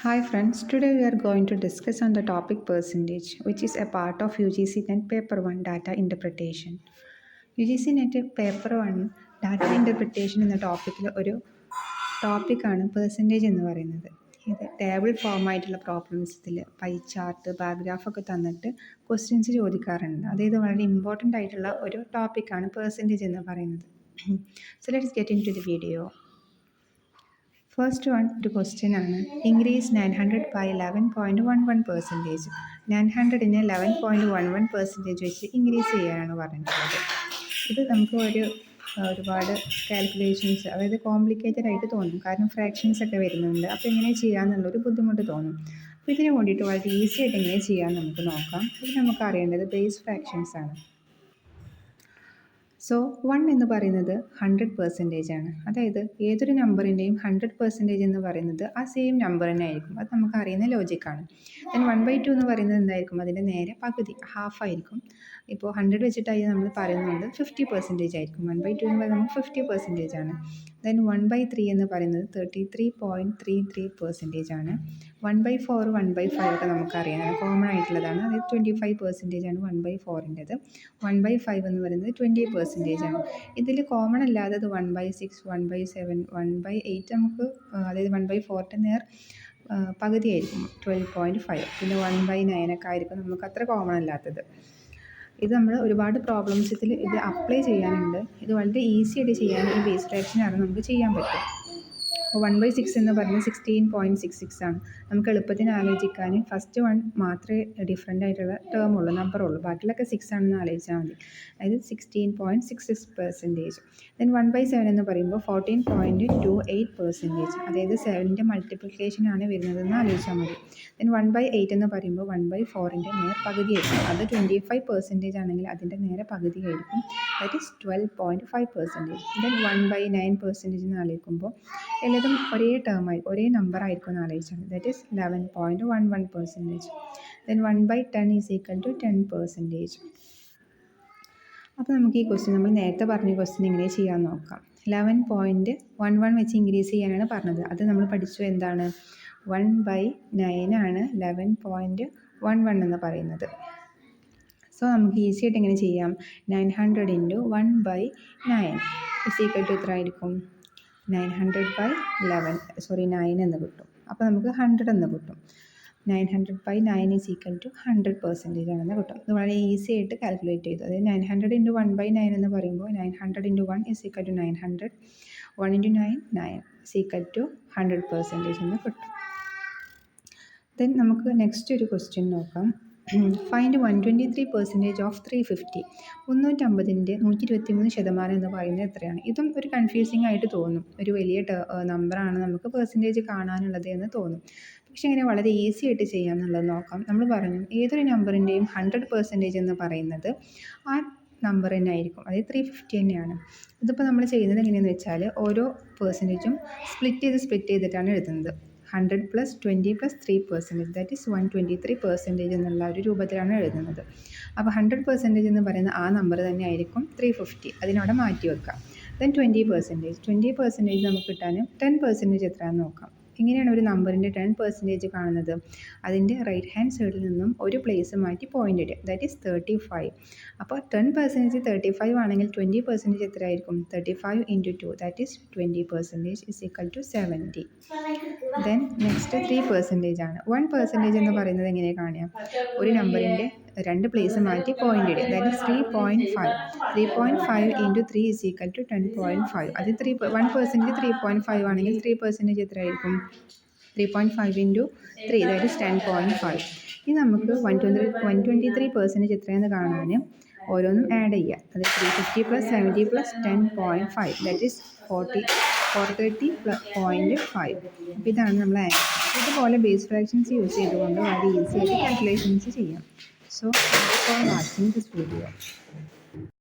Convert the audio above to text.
Hi friends, today we are going to discuss on the topic percentage, which is a part of UGC NET Paper 1 Data Interpretation. UGC NET Paper 1 Data Interpretation എന്ന ടോപ്പിക്കിൽ ഒരു ടോപ്പിക്കാണ് percentage എന്ന് പറയുന്നത്. ഇത് table ഫോമായിട്ടുള്ള പ്രോബ്ലംസിൽ pie chart പാരഗ്രാഫൊക്കെ തന്നിട്ട് questions ചോദിക്കാറുണ്ട്. അതായത് വളരെ ഇമ്പോർട്ടൻ്റ് ആയിട്ടുള്ള ഒരു ടോപ്പിക്കാണ് പെർസെൻറ്റേജ് എന്ന് പറയുന്നത്. So let's get into the video. First one ഒരു ക്വസ്റ്റ്യൻ ആണ്. Increase 900 by 11.11%. 900നെ 11.11% വെച്ച് ഇൻക്രീസ് ചെയ്യാനാണ് പറഞ്ഞിട്ടുള്ളത്. ഇത് നമുക്ക് ഒരുപാട് കാൽക്കുലേഷൻസ്, അതായത് കോംപ്ലിക്കേറ്റഡ് ആയിട്ട് തോന്നും, കാരണം ഫ്രാക്ഷൻസ് ഒക്കെ വരുന്നുണ്ട്. അപ്പോൾ എങ്ങനെ ചെയ്യാമെന്നുള്ളൊരു ബുദ്ധിമുട്ട് തോന്നും. അപ്പോൾ ഇതിന് വേണ്ടിയിട്ട് വളരെ ഈസി ആയിട്ട് എങ്ങനെ ചെയ്യാമെന്ന് നമുക്ക് നോക്കാം. ഇത് നമുക്ക് അറിയേണ്ടത് ബേസ് ഫ്രാക്ഷൻസ് ആണ്. സോ 1 എന്ന് പറയുന്നത് 100% ആണ്. അതായത് ഏതൊരു നമ്പറിൻ്റെയും 100% എന്ന് പറയുന്നത് ആ സെയിം നമ്പർ തന്നെ ആയിരിക്കും. അത് നമുക്ക് അറിയുന്ന ലോജിക്കാണ്. ദെൻ 1/2 എന്ന് പറയുന്നത് എന്തായിരിക്കും? അതിൻ്റെ നേരെ പകുതി, ഹാഫ് ആയിരിക്കും. ഇപ്പോൾ 100 വെച്ചിട്ടായി നമ്മൾ പറയുന്നത് 50% ആയിരിക്കും. 1/2 എന്ന് പറയുന്നത് നമുക്ക് 50% ആണ്. ദെൻ 1/3 എന്ന് പറയുന്നത് 33.33% ആണ്. 1/4, 1/5 ഒക്കെ നമുക്കറിയാം, കോമൺ ആയിട്ടുള്ളതാണ്. അത് 25% ആണ് 1/4ൻ്റെത്. 1/5 എന്ന് പറയുന്നത് 20% ആണ്. ഇതിൽ കോമൺ അല്ലാത്തത് 1/6, 1/7, 1/8 നമുക്ക്, അതായത് 1/4ൻ്റെ നേർ പകുതിയായിരിക്കും 12.5. പിന്നെ 1/9 ഒക്കെ ആയിരിക്കും നമുക്ക് അത്ര കോമൺ അല്ലാത്തത്. ഇത് നമ്മൾ ഒരുപാട് പ്രോബ്ലംസ് ഇത് അപ്ലൈ ചെയ്യാനുണ്ട്. ഇത് വളരെ ഈസി ആയിട്ട് ചെയ്യാൻ ഈ ബേസ് ഫ്രാക്ഷനാണ് നമുക്ക് ചെയ്യാൻ പറ്റും. അപ്പോൾ 1/6 എന്ന് പറയുന്നത് 16.66 ആണ്. നമുക്ക് എളുപ്പത്തിന് ആലോചിക്കാൻ ഫസ്റ്റ് വൺ മാത്രമേ ഡിഫറെൻ്റ് ആയിട്ടുള്ള ടേം ഉള്ളൂ, നമ്പർ ഉള്ളൂ. ബാക്കിയുള്ളൊക്കെ 6 ആണെന്ന് ആലോചിച്ചാൽ മതി. അതായത് 16.66%. ദെൻ 1/7 എന്ന് പറയുമ്പോൾ 14.28%. അതായത് 7ൻ്റെ മൾട്ടിപ്ലിക്കേഷൻ ആണ് വരുന്നതെന്ന് ആലോചിച്ചാൽ മതി. ദെൻ 1/8 എന്ന് പറയുമ്പോൾ 1/4ൻ്റെ നേർ പകുതിയായിരിക്കും. അത് 25% ആണെങ്കിൽ അതിൻ്റെ നേരെ പകുതിയായിരിക്കും. That is 12.5%. ദെൻ 1/9% എന്ന് ആലോചിക്കുമ്പോൾ എല്ലാതും ഒരേ ടേമായി, ഒരേ നമ്പർ ആയിരിക്കും എന്ന് ആലോചിച്ചാൽ മതി. That is 11.11%. Then 1/10 is equal to 10%. അപ്പോൾ നമുക്ക് ഈ ക്വസ്റ്റ്യൻ, നമ്മൾ നേരത്തെ പറഞ്ഞ ക്വസ്റ്റ്യൻ എങ്ങനെ ചെയ്യാമെന്ന് നോക്കാം. 11.11 വെച്ച് ഇൻക്രീസ് ചെയ്യാനാണ് പറഞ്ഞത്. അത് നമ്മൾ പഠിച്ചു. എന്താണ്? 1/9 ആണ് 11.11 എന്ന് പറയുന്നത്. സോ നമുക്ക് ഈസി ആയിട്ട് എങ്ങനെ ചെയ്യാം? 900 × 1/9 ഇസ് ഈക്വൽ ടു എത്ര ആയിരിക്കും? 900/11 എന്ന് കിട്ടും. അപ്പോൾ നമുക്ക് 100 എന്ന് കിട്ടും. 900/9 ഈസ് ഈക്വൽ ടു 100% ആണെന്ന് കിട്ടും. ഇത് വളരെ ഈസി ആയിട്ട് കാൽക്കുലേറ്റ് ചെയ്തു. അതായത് 900 × 1/9 എന്ന് പറയുമ്പോൾ 900 × 1 is equal to 900. 1 × 9, 9 is equal to 100% എന്ന് കിട്ടും. ദെൻ നമുക്ക് നെക്സ്റ്റ് ഒരു ക്വസ്റ്റ്യൻ നോക്കാം. Find 123% of 350. 350ൻ്റെ 123% എന്ന് പറയുന്നത് എത്രയാണ്? ഇതും ഒരു കൺഫ്യൂസിങ് ആയിട്ട് തോന്നും. ഒരു വലിയ നമ്പറാണ് നമുക്ക് പെർസെൻറ്റേജ് കാണാനുള്ളത് എന്ന് തോന്നും. പക്ഷേ ഇങ്ങനെ വളരെ ഈസി ആയിട്ട് ചെയ്യാമെന്നുള്ളത് നോക്കാം. നമ്മൾ പറഞ്ഞു ഏതൊരു നമ്പറിൻ്റെയും 100% എന്ന് പറയുന്നത് ആ നമ്പർ തന്നെ ആയിരിക്കും. അതായത് 350 തന്നെയാണ്. ഇതിപ്പോൾ നമ്മൾ ചെയ്യുന്നത് എങ്ങനെയെന്ന് വെച്ചാൽ ഓരോ പെർസെൻറ്റേജും സ്പ്ലിറ്റ് ചെയ്തിട്ടാണ് എഴുതുന്നത്. 100 + 20 + 3%, ദാറ്റ് ഈസ് 123% എന്നുള്ള ഒരു രൂപത്തിലാണ് എഴുതുന്നത്. അപ്പോൾ 100% എന്ന് പറയുന്ന ആ നമ്പർ തന്നെ ആയിരിക്കും 350. അതിനവിടെ മാറ്റി വെക്കാം. ദെൻ 20% നമുക്ക് കിട്ടാൻ 10% എത്രയാണെന്ന് നോക്കാം. എങ്ങനെയാണ് ഒരു നമ്പറിൻ്റെ 10% കാണുന്നത്? അതിൻ്റെ റൈറ്റ് ഹാൻഡ് സൈഡിൽ നിന്നും ഒരു പ്ലേസ് മാറ്റി പോയിൻ്റ് ഇടുക. That is 35. അപ്പോൾ 10% 35 ആണെങ്കിൽ 20% എത്രയായിരിക്കും? 35 × 2, that is 20% is equal to 70. Then next 3% ആണ്. 1% എന്ന് പറയുന്നത് എങ്ങനെ കാണാം? ഒരു നമ്പറിൻ്റെ 2 പ്ലേസ് മാറ്റി പോയിൻ്റ് ഇടുക. That is 3.5. 3.5 × 3 is equal to 10.5. അത് 1% 3.5 ആണെങ്കിൽ 3% എത്രയായിരിക്കും? 3.5 × 3, ദാറ്റ് ഈസ് 10.5. ഇനി നമുക്ക് 123% എത്രയാണെന്ന് കാണാൻ ഓരോന്നും ആഡ് ചെയ്യുക. അത് 350 + 70 + 10.5, ദാറ്റ് ഈസ് 430.5. അപ്പോൾ ഇതാണ് നമ്മൾ ആൻസർ. ഇതുപോലെ ബേസ് ഫ്രാക്ഷൻസ് യൂസ് ചെയ്തുകൊണ്ട് വളരെ ഈസി ആയിട്ട് കാൽക്കുലേഷൻസ് ചെയ്യാം. So thanks for watching this video.